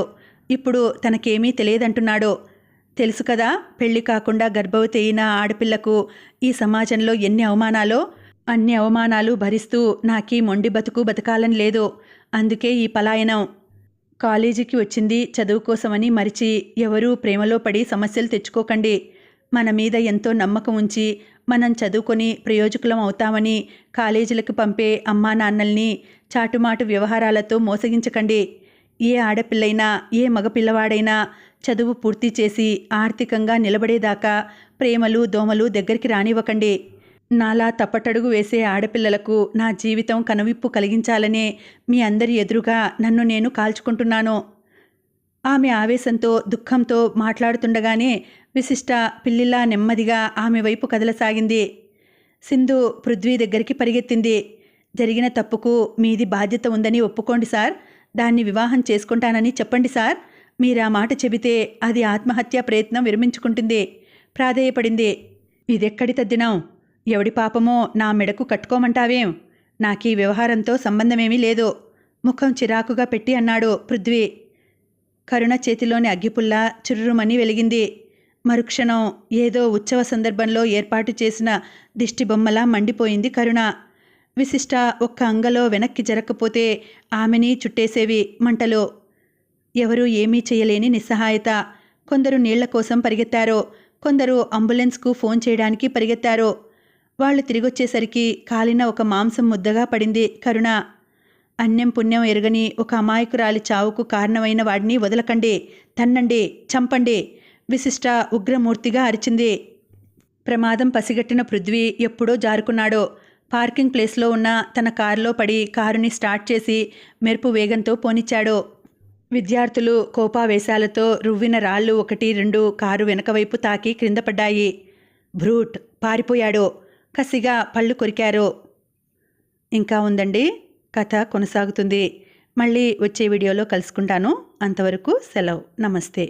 S1: ఇప్పుడు తనకేమీ తెలియదంటున్నాడు. తెలుసు కదా, పెళ్లి కాకుండా గర్భవతి అయిన ఆడపిల్లకు ఈ సమాజంలో ఎన్ని అవమానాలో. అన్ని అవమానాలు భరిస్తూ నాకీ మొండి బతుకు బతకాలని లేదు. అందుకే ఈ పలాయనం. కాలేజీకి వచ్చింది చదువు కోసమని మరిచి ఎవరూ ప్రేమలో పడి సమస్యలు తెచ్చుకోకండి. మన మీద ఎంతో నమ్మకం ఉంచి మనం చదువుకొని ప్రయోజకులం అవుతామని కాలేజీలకు పంపే అమ్మా నాన్నల్ని చాటుమాటు వ్యవహారాలతో మోసగించకండి. ఏ ఆడపిల్లైనా ఏ మగపిల్లవాడైనా చదువు పూర్తి చేసి ఆర్థికంగా నిలబడేదాకా ప్రేమలు దోమలు దగ్గరికి రానివ్వకండి. నాలా తప్పటడుగు వేసే ఆడపిల్లలకు నా జీవితం కనువిప్పు కలిగించాలనే మీ అందరి ఎదురుగా నన్ను నేను కాల్చుకుంటున్నాను. ఆమె ఆవేశంతో దుఃఖంతో మాట్లాడుతుండగానే విశిష్ట పిల్లిలా నెమ్మదిగా ఆమె వైపు కదలసాగింది. సింధు పృథ్వీ దగ్గరికి పరిగెత్తింది. జరిగిన తప్పుకు మీది బాధ్యత ఉందని ఒప్పుకోండి సార్. దాన్ని వివాహం చేసుకుంటానని చెప్పండి సార్. మీరా మాట చెబితే అది ఆత్మహత్యా ప్రయత్నం విరమించుకుంటుంది. ప్రాధేయపడింది. ఇదెక్కడి తద్దినం? ఎవడి పాపమో నా మెడకు కట్టుకోమంటావేం? నాకీ వ్యవహారంతో సంబంధమేమీ లేదు. ముఖం చిరాకుగా పెట్టి అన్నాడు పృథ్వీ. కరుణ చేతిలోని అగ్గిపుల్ల చుర్రుమని వెలిగింది. మరుక్షణం ఏదో ఉత్సవ సందర్భంలో ఏర్పాటు చేసిన దిష్టిబొమ్మలా మండిపోయింది కరుణ. విశిష్ట ఒక్క అంగలో వెనక్కి జరగకపోతే ఆమెని చుట్టేసేవి మంటలు. ఎవరూ ఏమీ చేయలేని నిస్సహాయత. కొందరు నీళ్ల కోసం పరిగెత్తారు. కొందరు అంబులెన్స్కు ఫోన్ చేయడానికి పరిగెత్తారు. వాళ్ళు తిరిగొచ్చేసరికి కాలిన ఒక మాంసం ముద్దగా పడింది కరుణ. అన్యం పుణ్యం ఎరగని ఒక అమాయకురాలి చావుకు కారణమైన వాడిని వదలకండి, తన్నండి, చంపండి. విశిష్ట ఉగ్రమూర్తిగా అరిచింది. ప్రమాదం పసిగట్టిన పృథ్వీ ఎప్పుడో జారుకున్నాడు. పార్కింగ్ ప్లేస్లో ఉన్న తన కారులో పడి కారుని స్టార్ట్ చేసి మెరుపు వేగంతో పోనిచ్చాడు. విద్యార్థులు కోపావేశాలతో రువ్విన రాళ్ళు 1-2 కారు వెనకవైపు తాకి క్రింద పడ్డాయి. బ్రూట్ పారిపోయాడు. కసిగా పళ్ళు కొరికారు. ఇంకా ఉందండి, కథ కొనసాగుతుంది. మళ్ళీ వచ్చే వీడియోలో కలుసుకుంటాను. అంతవరకు సెలవు. నమస్తే.